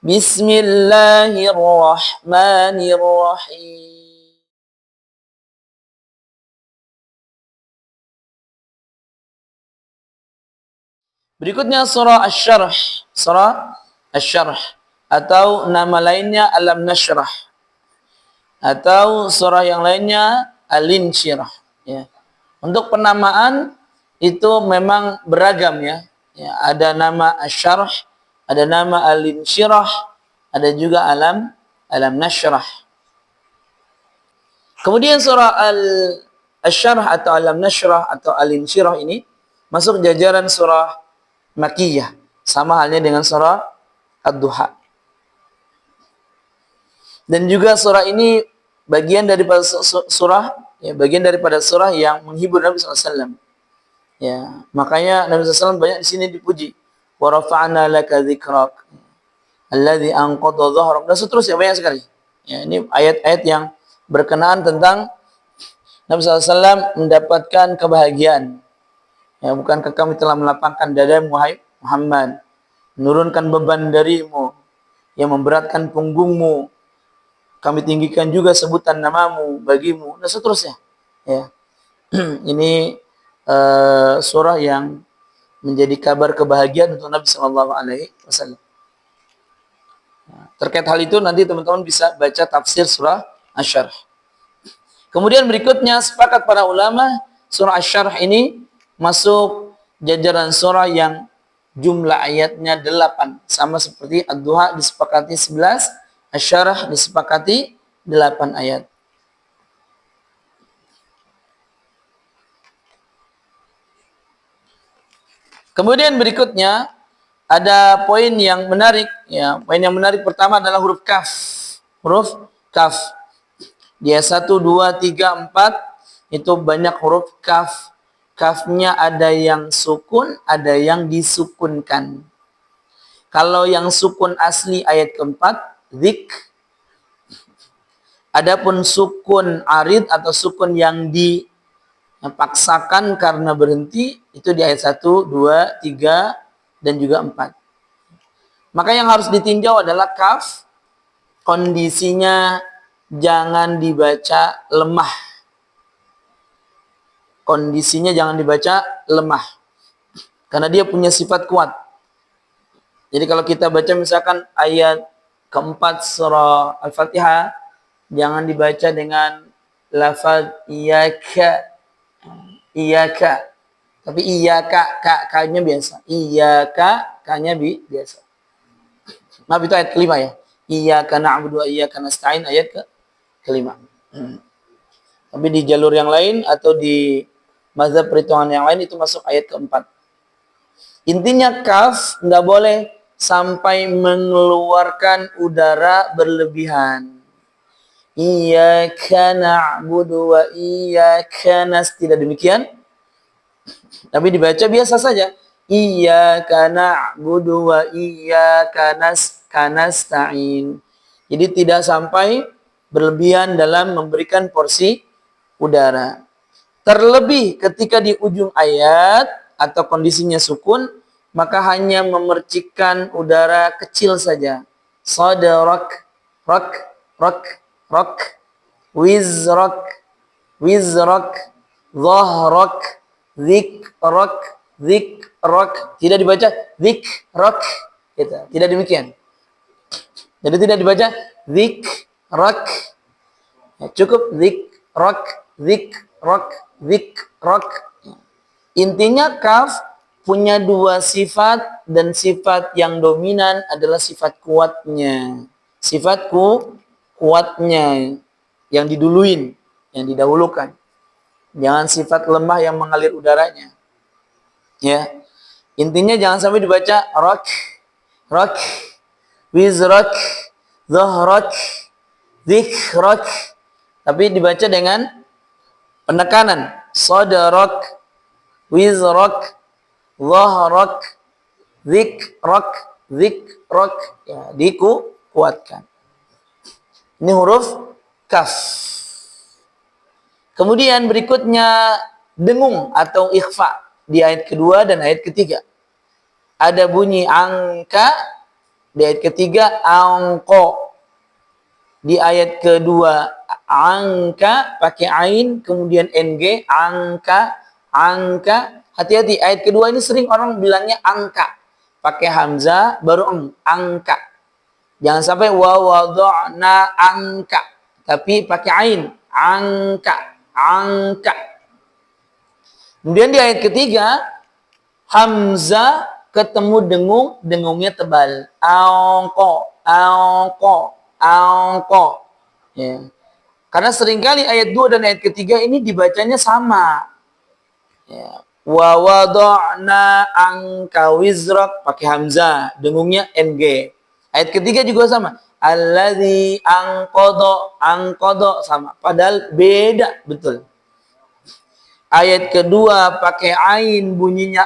Bismillahirrahmanirrahim. Berikutnya surah Asy-Syarh. Surah Asy-Syarh atau nama lainnya Alam Nashrah. Atau surah yang lainnya Al-Insyirah, ya. Untuk penamaan itu memang beragam, ya. Ya, ada nama Asy-Syarh, ada nama Al-Insyirah, ada juga Alam Nashrah. Kemudian surah Asy-Syarh atau Alam Nashrah atau Al-Insyirah ini masuk jajaran surah Makkiyah, sama halnya dengan surah Ad-Duha. Dan juga surah ini bagian daripada surah, ya, bagian daripada surah yang menghibur Nabi SAW. Ya, makanya Nabi SAW banyak di sini dipuji. Wa rafa'na laka dzikrak alladzi anqadha dhahrak, dan seterusnya banyak sekali. Ya, ini ayat-ayat yang berkenaan tentang Nabi SAW mendapatkan kebahagiaan. Ya, bukankah kami telah melapangkan dadamu, wahai Muhammad, menurunkan beban darimu, yang memberatkan punggungmu, kami tinggikan juga sebutan namamu bagimu, dan seterusnya. Ya. Ini surah yang menjadi kabar kebahagiaan untuk Nabi SAW. Terkait hal itu nanti teman-teman bisa baca tafsir surah Asy-Syarh. Kemudian berikutnya sepakat para ulama surah Asy-Syarh ini masuk jajaran surah yang jumlah ayatnya 8, sama seperti Ad-Duha disepakati 11, Asy-Syarh disepakati 8 ayat. Kemudian berikutnya ada poin yang menarik, ya. Poin yang menarik pertama adalah huruf kaf. Huruf kaf. Dia 1, 2, 3, 4 itu banyak huruf kaf. Kafnya ada yang sukun, ada yang disukunkan. Kalau yang sukun asli ayat keempat, zik. Adapun sukun arid atau sukun yang dipaksakan karena berhenti, itu di ayat 1, 2, 3, dan juga 4. Maka yang harus ditinjau adalah kaf, kondisinya jangan dibaca lemah. Kondisinya jangan dibaca lemah, karena dia punya sifat kuat. Jadi kalau kita baca misalkan ayat keempat surah Al-Fatihah, jangan dibaca dengan lafaz iyyaka, iyyaka, tapi iyyaka, ka-nya biasa. Iyyaka, ka-nya biasa. Maaf, itu ayat kelima, ya. Iyyaka na'budu wa iyyaka nasta'in, ayat kelima. Tapi di jalur yang lain atau di mazhab perhitungan yang lain itu masuk ayat keempat. Intinya kaf nggak boleh sampai mengeluarkan udara berlebihan. Iyyaka na'budu wa iyyaka tidak demikian. Tapi dibaca biasa saja. Iyyaka na'budu wa iyyaka nasta'in. Jadi tidak sampai berlebihan dalam memberikan porsi udara. Terlebih ketika di ujung ayat atau kondisinya sukun, maka hanya memercikkan udara kecil saja. Sadrak, rak, rak, rak, wizrak, wizrak, dhahrak, dzikrak, dzikrak. Tidak dibaca dzikrak, gitu. Tidak demikian. Jadi tidak dibaca dzikrak. Ya, cukup dzikrak, dzikrak, dzikrak. Intinya kaf punya dua sifat, dan sifat yang dominan adalah sifat kuatnya. Sifat kuatnya yang diduluin, yang didahulukan. Jangan sifat lemah yang mengalir udaranya. Ya. Intinya jangan sampai dibaca rak, rak, wizrak, dhahrak, dzikrak, tapi dibaca dengan penekanan. Sadrak, wizrak, dhahrak, dzikrak, dzikrak. Ya, dikuatkan. Ini huruf kaf. Kemudian berikutnya dengung atau ikhfa di ayat kedua dan ayat ketiga. Ada bunyi angka, Di ayat ketiga angko. Di ayat kedua angka pakai ain kemudian ng, angka, angka. Hati-hati, ayat kedua ini sering orang bilangnya angka. Pakai hamzah baru angka. Jangan sampai wa wada'na angka. Tapi pakai ain, angka, angka. Kemudian di ayat ketiga hamzah ketemu dengung, dengungnya tebal. Angko, angko, angko. Ya. Karena seringkali ayat 2 dan ayat ketiga ini dibacanya sama. Ya. Wa wada'na anka wizrak pakai hamzah, dengungnya ng. Ayat ketiga juga sama. Alladzi angqadha sama. Padahal beda betul. Ayat kedua pakai ain bunyinya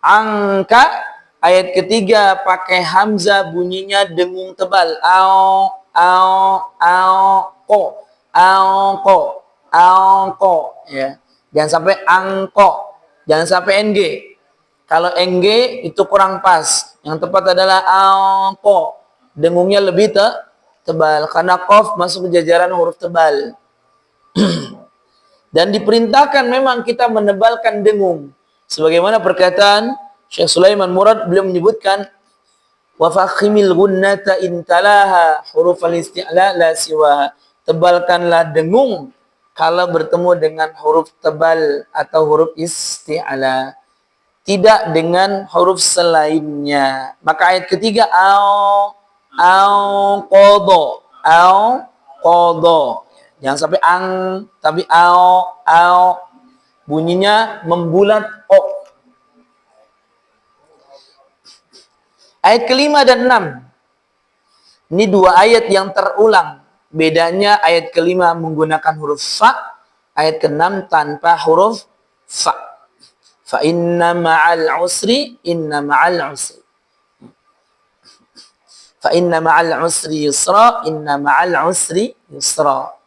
angka. Ayat ketiga pakai hamzah bunyinya dengung tebal. Angko. Ya. Jangan sampai angko. Jangan sampai ng. Kalau ng itu kurang pas. Yang tepat adalah angko. Dengungnya lebih tebal. Karena qaf masuk ke jajaran huruf tebal. Dan diperintahkan memang kita menebalkan dengung. Sebagaimana perkataan Syekh Sulaiman Murad, beliau menyebutkan wa fakhimil gunnata intalaha hurufal isti'la la siwa. Tebalkanlah dengung kalau bertemu dengan huruf tebal atau huruf isti'la, tidak dengan huruf selainnya. Maka ayat ketiga qadha. Jangan sampai tapi bunyinya membulat o. Ayat kelima dan 6. Ini dua ayat yang terulang. Bedanya ayat kelima menggunakan huruf fa, ayat ke-6 tanpa huruf fa. Fa inna ma'al usri, Fa inna ma'al usri yusra, inna ma'al usri yusra.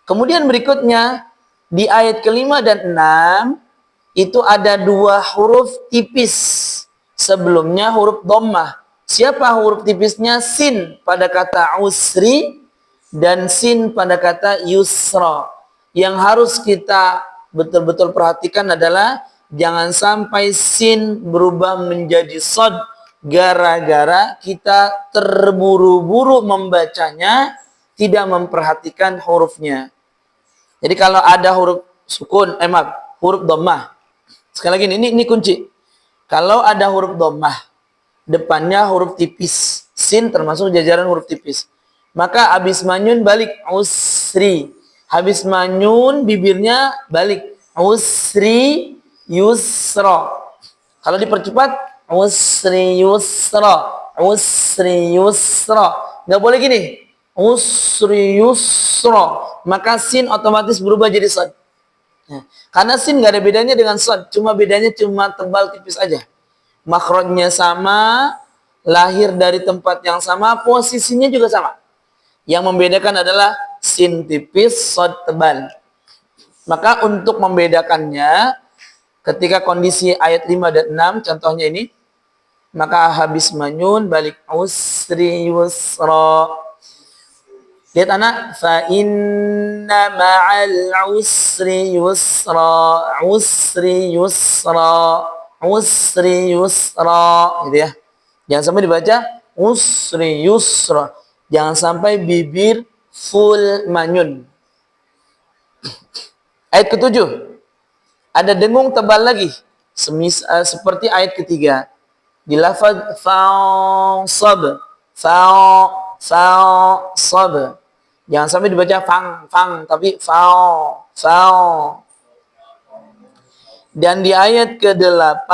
Kemudian berikutnya di ayat kelima dan 6 itu ada dua huruf tipis. Sebelumnya huruf dhammah. Siapa huruf tipisnya? Sin pada kata usri dan sin pada kata yusra. Yang harus kita betul-betul perhatikan adalah jangan sampai sin berubah menjadi shad gara-gara kita terburu-buru membacanya, tidak memperhatikan hurufnya. Jadi kalau ada huruf sukun, huruf dhammah. Sekali lagi ini kunci. Kalau ada huruf dhammah, depannya huruf tipis, sin termasuk jajaran huruf tipis. Maka habis manyun balik usri. Habis manyun bibirnya balik usri yusra. Kalau dipercepat usri yusra, usri yusra. Nggak boleh gini. Usri yusra, maka sin otomatis berubah jadi shad. Ya. Karena sin nggak ada bedanya dengan shad, bedanya cuma tebal tipis aja. Makhrajnya sama, lahir dari tempat yang sama, posisinya juga sama. Yang membedakan adalah sin tipis, shad tebal. Maka untuk membedakannya, ketika kondisi ayat 5 dan 6, contohnya ini, maka habis manyun balik usri yusra. Lihat anak, fa inna ma'al usri yusra, usri yusra, usri yusra, gitu ya. Jangan sampai dibaca usri yusra. Jangan sampai bibir full manyun. Ayat ke-7. Ada dengung tebal lagi. Seperti ayat ketiga. Di lafaz fa'sab, fa'sab. Jangan sampai dibaca fang, tapi fa'o. Dan di ayat ke-8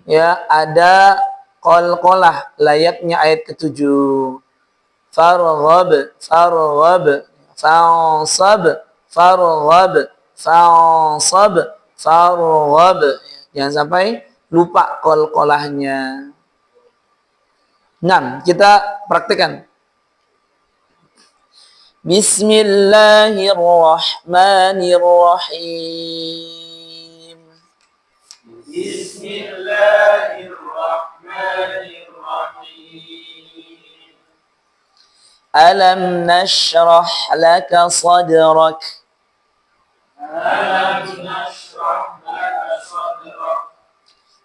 ya ada qalqalah layaknya ayat ke-7. Farghab, fa'sab, farghab. Jangan sampai lupa qalqalahnya. 6. Kita praktekkan. Bismillahirrahmanirrahim. Bismillahirrahmanirrahim. Alam nashrah laka sadrak.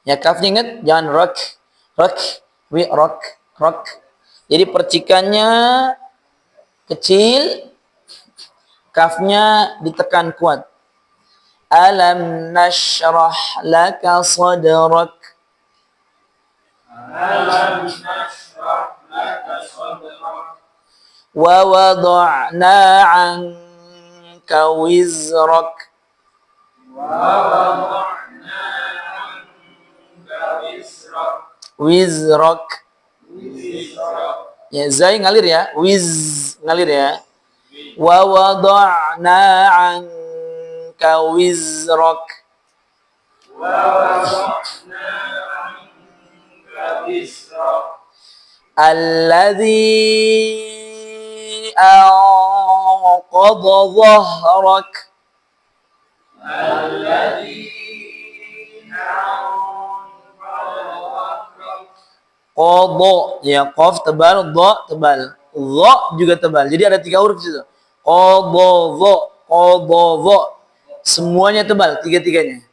Ya kafnya ingat, jangan rak, rak. Jadi percikannya kecil, kafnya ditekan kuat. Alam nashrah laka sadrak. Alam nashrah laka sadrak. Wa wada'na 'anka wizrak. Wizrak. Ya, zai ngalir ya. Ngalir ya. Wa wada'na 'anka wizrak. Alladzi anqadha dhahrak. Qadha, ya qaf tebal, dha tebal, dha juga tebal. Jadi ada 3 huruf di situ. Qadha, semuanya tebal, tiga-tiganya.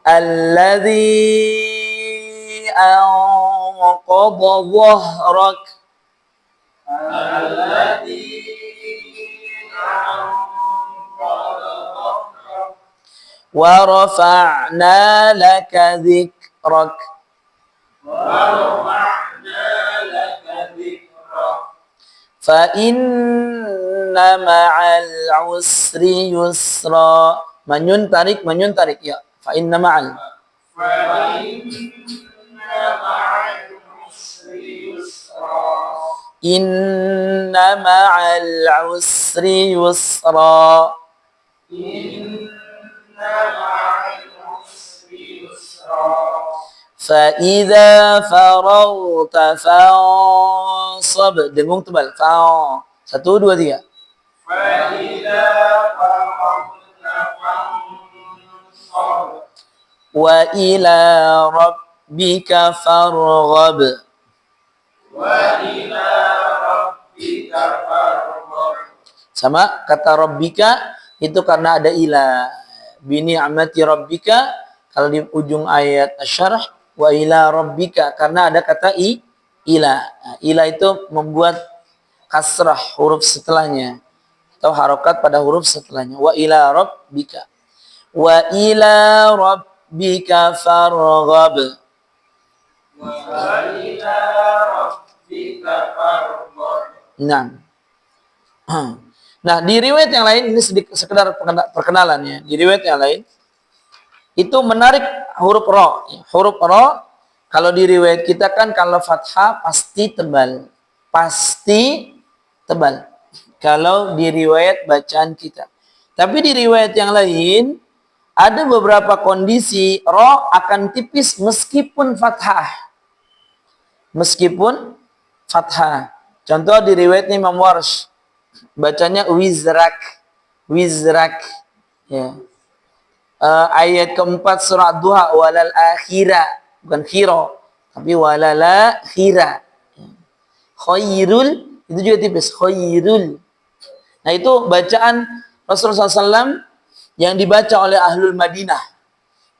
Alladzi anqadha dhahrak. Wa rafa'na laka dhikrak. Fa inna ma'al usri yusra. Manyun tarik ya. Fa inna ma'al inna ma'al usri yusra. Fa'idha faragta fansab. Dengung tebal. Fa. 1, 2, 3. Fa'idha faragta fansab. Wa ila rabbika farghab. Sama kata rabbika itu karena ada ila. Bi ni'mati rabbika, kalau di ujung ayat asy-syarh, wa ila rabbika karena ada kata ila. Nah, ila itu membuat kasrah huruf setelahnya atau harokat pada huruf setelahnya. Wa ila rabbika. Wa ila rabbika farghab. Nah, di riwayat yang lain, ini sedikit sekedar perkenalannya. Di riwayat yang lain itu menarik huruf ra. Huruf ra kalau di riwayat kita kan kalau fathah pasti tebal. Pasti tebal. Kalau di riwayat bacaan kita. Tapi di riwayat yang lain ada beberapa kondisi ra akan tipis meskipun fathah. Meskipun fathah. Contoh di riwayatnya Imam Warsh, bacanya wizrak. Ya. Ayat keempat surah Duha, walal akhirah, bukan khira, tapi walal akhirah. Khairul itu juga tipis, khairul. Nah, itu bacaan Rasulullah SAW yang dibaca oleh Ahlul Madinah.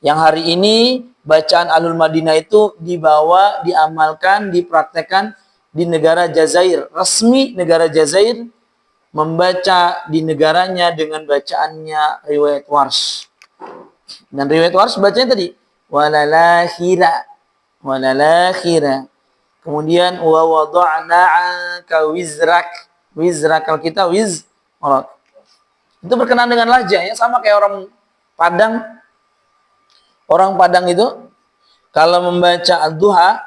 Yang hari ini bacaan Ahlul Madinah itu dibawa, diamalkan, dipraktekkan di negara Jazair. Resmi negara Jazair membaca di negaranya dengan bacaannya riwayat Warsh. Dan riwayat Warsh bacanya tadi walalakhira. Kemudian wa wada'na 'anka wizrak. Wizrak kalau kita wizrak. Itu berkenaan dengan lahjah ya, sama kayak orang Padang. Orang Padang itu kalau membaca Ad-Duha,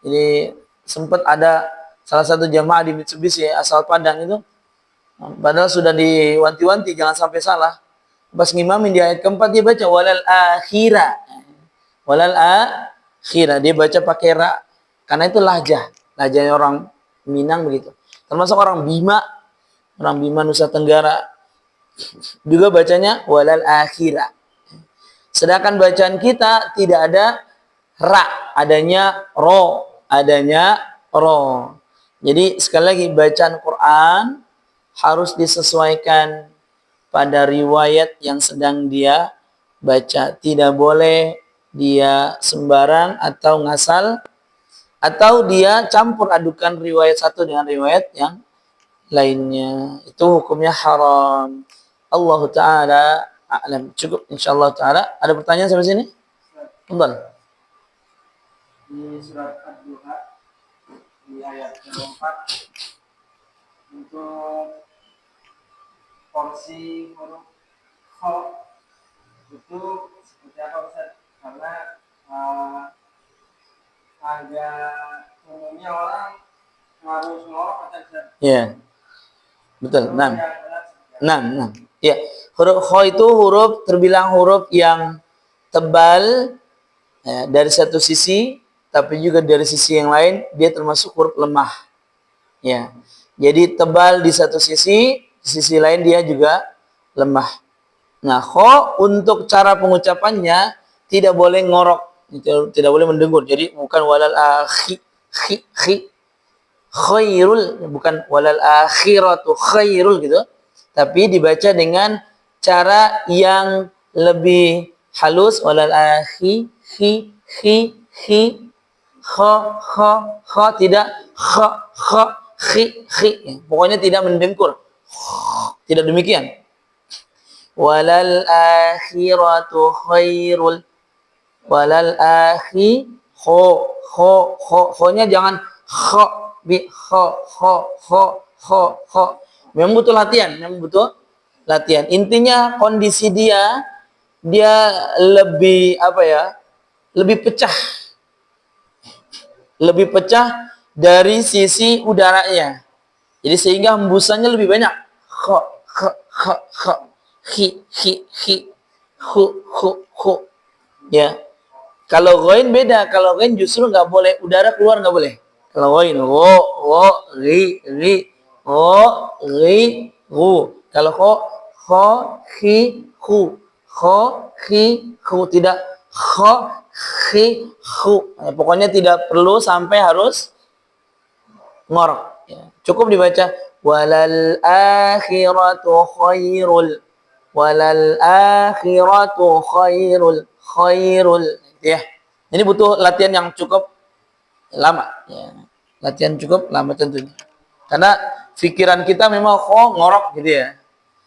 ini sempat ada salah satu jamaah di Mitsubishi asal Padang itu, padahal sudah diwanti-wanti jangan sampai salah. Pas ngimamin di ayat keempat dia baca walal akhirah. Dia baca pakai ra. Karena itu lahjahnya orang Minang begitu. Termasuk orang Bima Nusa Tenggara juga bacanya walal akhirah. Sedangkan bacaan kita tidak ada ra, adanya ro, adanya ro. Jadi sekali lagi bacaan Quran harus disesuaikan pada riwayat yang sedang dia baca. Tidak boleh dia sembarang atau ngasal atau dia campur adukan riwayat satu dengan riwayat yang lainnya. Itu hukumnya haram. Allah Ta'ala a'lam. Cukup insyaAllah Ta'ala. Ada pertanyaan sampai sini? Betul. Di surat Ad-Duha di ayat 4 untuk porsi huruf kho itu seperti apa Ustaz? Karena agak umumnya orang harus ngorok atau Ustaz? Ya, betul. Nah. Ya, huruf kho itu huruf terbilang huruf yang tebal ya, dari satu sisi, tapi juga dari sisi yang lain dia termasuk huruf lemah. Ya, jadi tebal di satu sisi lain dia juga lemah. Nah, kho untuk cara pengucapannya tidak boleh ngorok, tidak boleh mendengur. Jadi bukan walal khairul, bukan walal akhiratu khairul gitu. Tapi dibaca dengan cara yang lebih halus, walal akhi kho tidak khi. Pokoknya tidak mendengkur. Tidak demikian. Walal akhiratu khairul. Walal akhi kho-nya jangan kho. Memang butuh latihan. Intinya kondisi dia lebih lebih pecah dari sisi udaranya. Jadi sehingga hembusannya lebih banyak. Hu. Ya. Kalau ghain beda. Kalau ghain justru nggak boleh, udara keluar nggak boleh. Kalau ghain ri ru. Kalau kho tidak pokoknya tidak perlu sampai harus ngorok ya. Cukup dibaca walal akhiratu khairul ya. Ini butuh latihan yang cukup lama ya. Latihan cukup lama tentunya. Karena pikiran kita memang ngorok gitu ya.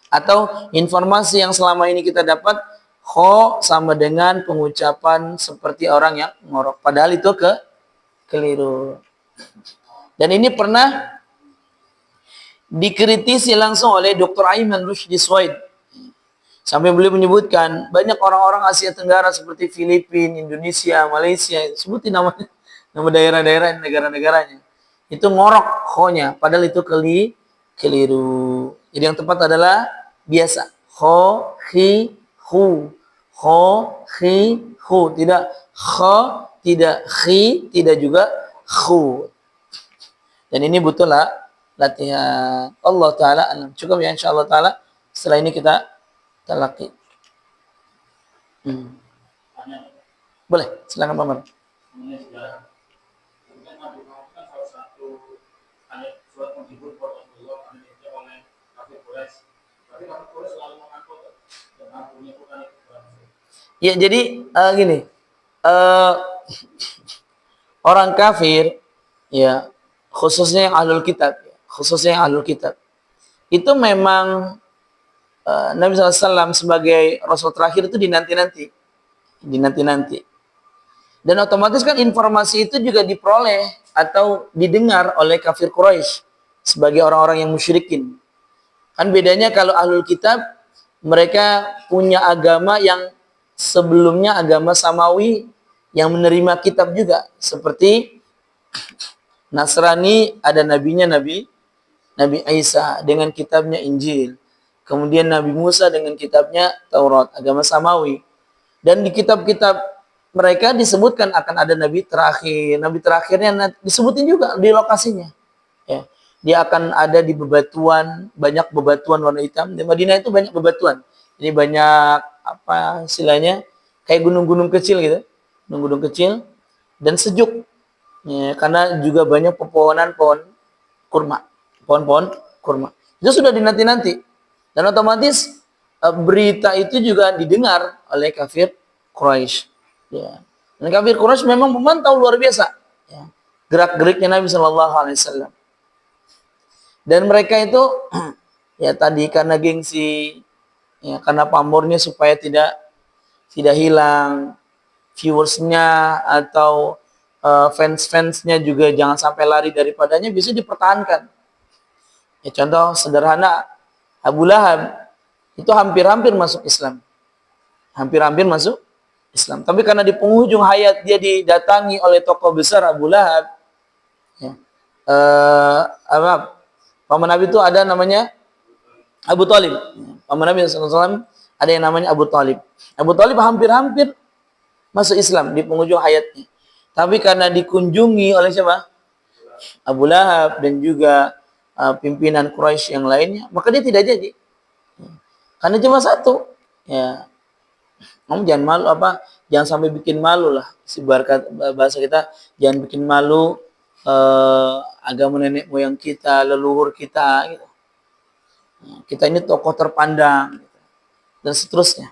Atau informasi yang selama ini kita dapat kho sama dengan pengucapan seperti orang yang ngorok. Padahal itu keliru. Dan ini pernah dikritisi langsung oleh Dr. Ayman Rushdi Swaid. Sampai beliau menyebutkan banyak orang-orang Asia Tenggara seperti Filipina, Indonesia, Malaysia, sebutin nama daerah-daerah negara-negaranya. Itu ngorok kho-nya, padahal itu keliru. Jadi yang tepat adalah biasa. Kho, hu. Tidak kho, tidak khi, tidak juga khu. Dan ini butuhlah latihan. Allah Ta'ala alam. Cukup ya insyaAllah Ta'ala. Setelah ini kita talaki. Boleh, silakan Pak Mar. Ya jadi gini, orang kafir ya khususnya yang ahlul kitab, itu memang Nabi SAW sebagai Rasul terakhir itu dinanti-nanti. Dan otomatis kan informasi itu juga diperoleh atau didengar oleh kafir Quraisy sebagai orang-orang yang musyrikin. Kan bedanya kalau ahlul kitab, mereka punya agama yang sebelumnya agama samawi yang menerima kitab juga. Seperti Nasrani ada nabinya Nabi Isa dengan kitabnya Injil. Kemudian Nabi Musa dengan kitabnya Taurat, agama samawi. Dan di kitab-kitab mereka disebutkan akan ada nabi terakhir. Nabi terakhirnya disebutin juga di lokasinya. Ya. Dia akan ada di bebatuan, banyak bebatuan warna hitam. Di Madinah itu banyak bebatuan. Jadi banyak apa istilahnya? Kayak gunung-gunung kecil gitu. Gunung-gunung kecil dan sejuk. Ya, karena juga banyak pepohonan pohon kurma, pohon-pohon kurma. Itu sudah dinanti-nanti. Dan otomatis berita itu juga didengar oleh kafir Quraisy. Ya. Dan kafir Quraisy memang memantau luar biasa. Ya. Gerak-geriknya Nabi Shallallahu Alaihi Wasallam. Dan mereka itu ya tadi karena gengsi, ya, karena pamornya supaya tidak hilang viewersnya atau fans-fansnya juga jangan sampai lari daripadanya, bisa dipertahankan. Ya, contoh sederhana, Abu Lahab itu hampir-hampir masuk Islam. Hampir-hampir masuk Islam. Tapi karena di penghujung hayat dia didatangi oleh tokoh besar Abu Lahab. Ya, paman Nabi itu ada namanya Abu Talib. Paman Nabi SAW ada yang namanya Abu Talib. Abu Talib hampir-hampir masuk Islam di penghujung hayatnya. Tapi karena dikunjungi oleh siapa? Abu Lahab dan juga pimpinan Quraisy yang lainnya, maka dia tidak jadi. Karena cuma satu. Ya. Kamu jangan malu jangan sampai bikin malu lah. Bahasa kita, jangan bikin malu agama nenek moyang kita, leluhur kita gitu. Kita ini tokoh terpandang gitu. Dan seterusnya.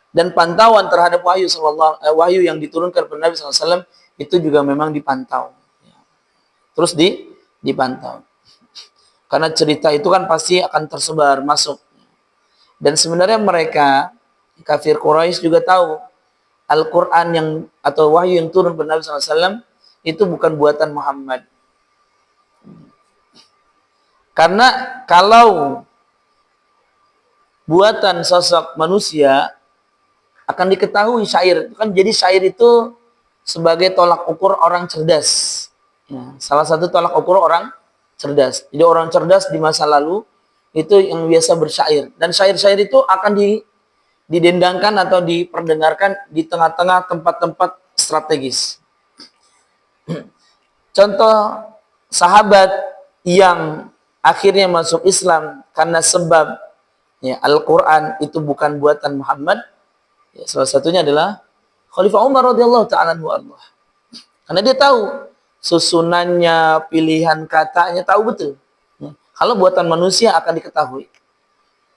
Dan pantauan terhadap wahyu yang diturunkan kepada Nabi SAW itu juga memang dipantau. Terus dipantau. Karena cerita itu kan pasti akan tersebar, masuk. Dan sebenarnya mereka, kafir Quraisy juga tahu Al-Quran atau wahyu yang turun kepada Nabi SAW itu bukan buatan Muhammad. Karena kalau buatan sosok manusia akan diketahui syair. Kan jadi syair itu sebagai tolak ukur orang cerdas. Ya, salah satu tolak ukur orang cerdas. Jadi orang cerdas di masa lalu itu yang biasa bersyair. Dan syair-syair itu akan didendangkan atau diperdengarkan di tengah-tengah tempat-tempat strategis. Contoh sahabat yang akhirnya masuk Islam karena sebab ya, Al-Quran itu bukan buatan Muhammad. Ya, salah satunya adalah Khalifah Umar radhiyallahu ta'ala anhu. Karena dia tahu susunannya, pilihan katanya, tahu betul. Ya, kalau buatan manusia akan diketahui.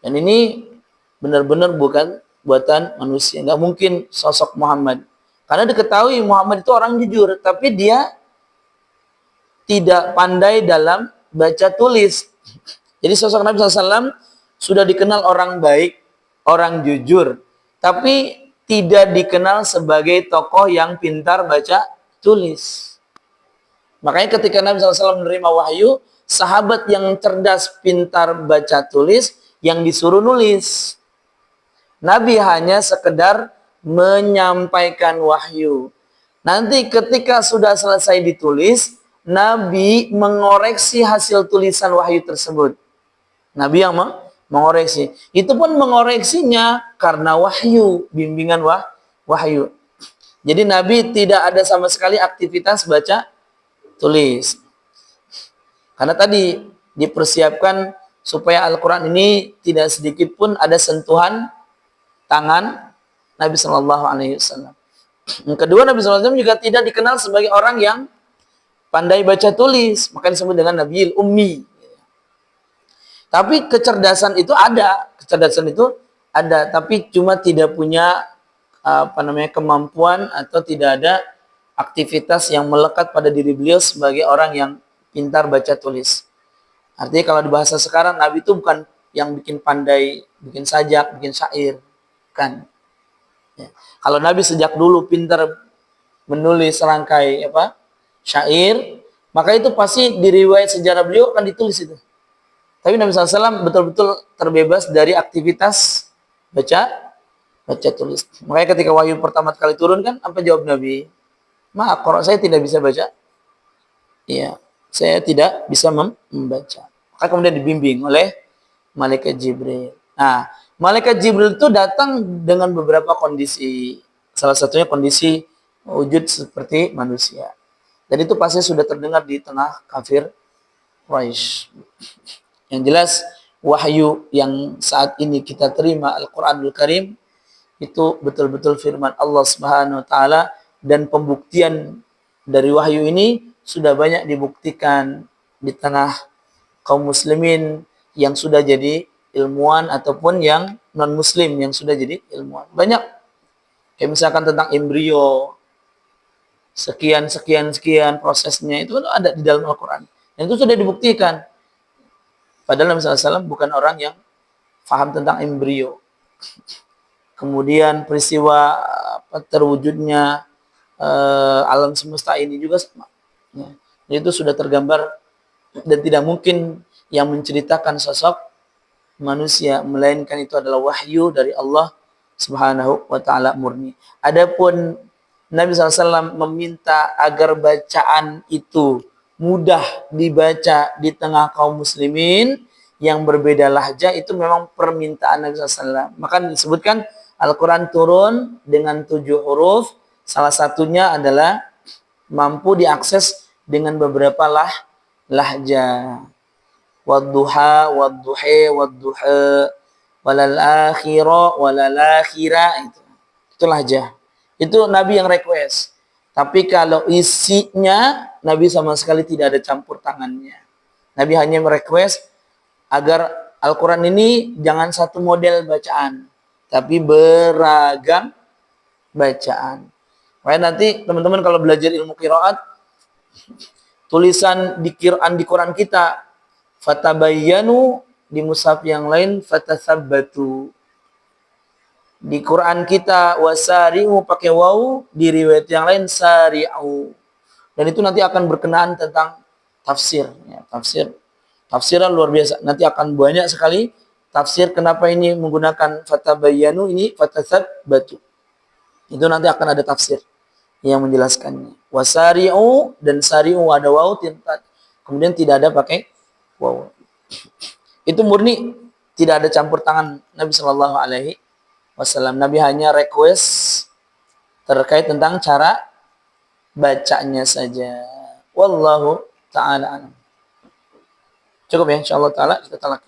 Dan ini benar-benar bukan buatan manusia. Nggak mungkin sosok Muhammad. Karena diketahui Muhammad itu orang jujur, tapi dia tidak pandai dalam baca tulis. Jadi sosok Nabi SAW sudah dikenal orang baik, orang jujur, tapi tidak dikenal sebagai tokoh yang pintar baca tulis. Makanya ketika Nabi SAW menerima wahyu, sahabat yang cerdas, pintar baca tulis, yang disuruh nulis. Nabi hanya sekedar menyampaikan wahyu. Nanti ketika sudah selesai ditulis, Nabi mengoreksi hasil tulisan wahyu tersebut. Nabi yang mengoreksi. Itu pun mengoreksinya karena wahyu, bimbingan wahyu. Jadi Nabi tidak ada sama sekali aktivitas baca tulis. Karena tadi dipersiapkan supaya Al-Quran ini tidak sedikit pun ada sentuhan tangan Nabi Shallallahu Alaihi Wasallam. Yang kedua, Nabi SAW juga tidak dikenal sebagai orang yang pandai baca tulis, maka disebut dengan Nabiul Ummi. Tapi kecerdasan itu ada, tapi cuma tidak punya kemampuan atau tidak ada aktivitas yang melekat pada diri beliau sebagai orang yang pintar baca tulis. Artinya kalau di bahasa sekarang, Nabi itu bukan yang bikin pandai, bikin sajak, bikin syair, kan? Ya. Kalau Nabi sejak dulu pintar menulis serangkai syair, maka itu pasti di riwayat sejarah beliau akan ditulis itu. Tapi Nabi SAW betul-betul terbebas dari aktivitas baca tulis. Makanya ketika wahyu pertama kali turun kan, apa jawab Nabi? Maaf, kalau saya tidak bisa baca. Iya, saya tidak bisa membaca. Maka kemudian dibimbing oleh Malaikat Jibril. Nah, Malaikat Jibril itu datang dengan beberapa kondisi. Salah satunya kondisi wujud seperti manusia. Dan itu pasti sudah terdengar di tengah kafir Quraisy. Yang jelas wahyu yang saat ini kita terima Al-Quranul Karim itu betul-betul firman Allah Subhanahu wa taala, dan pembuktian dari wahyu ini sudah banyak dibuktikan di tengah kaum muslimin yang sudah jadi ilmuwan ataupun yang non muslim yang sudah jadi ilmuwan. Banyak kayak misalkan tentang embrio, sekian prosesnya itu ada di dalam Al-Quran. Dan itu sudah dibuktikan. Padahal Nabi SAW bukan orang yang paham tentang embrio. Kemudian peristiwa terwujudnya alam semesta ini juga sama. Ya. Itu sudah tergambar dan tidak mungkin yang menceritakan sosok manusia, melainkan itu adalah wahyu dari Allah Subhanahu wa taala murni. Adapun Nabi SAW meminta agar bacaan itu mudah dibaca di tengah kaum muslimin yang berbeda lahjah, itu memang permintaan Nabi SAW. Maka disebutkan Al-Quran turun dengan 7 huruf, salah satunya adalah mampu diakses dengan beberapa lahjah. Wadduha, wadduhe, wadduha, walal akhira, walal akhira. Itu lahjah. Itu Nabi yang request. Tapi kalau isinya, Nabi sama sekali tidak ada campur tangannya. Nabi hanya merequest agar Al-Quran ini jangan satu model bacaan, tapi beragam bacaan. Makanya nanti teman-teman kalau belajar ilmu qiraat, tulisan di Quran kita, fatabayyanu, di mushaf yang lain fatatsabbatu. Di Quran kita wasari'u pakai waw, di riwayat yang lain sari'u. Dan itu nanti akan berkenaan tentang tafsir. Ya, tafsiran luar biasa. Nanti akan banyak sekali tafsir kenapa ini menggunakan fatabayyanu, ini fatatsabbatu. Itu nanti akan ada tafsir yang menjelaskannya. Wasari'u, dan sari'u ada waw, kemudian tidak ada pakai waw. Itu murni tidak ada campur tangan Nabi Shallallahu Alaihi Wasallam. Nabi hanya request terkait tentang cara bacanya saja. Wallahu ta'ala alam. Cukup ya, insyaallah ta'ala kita talak.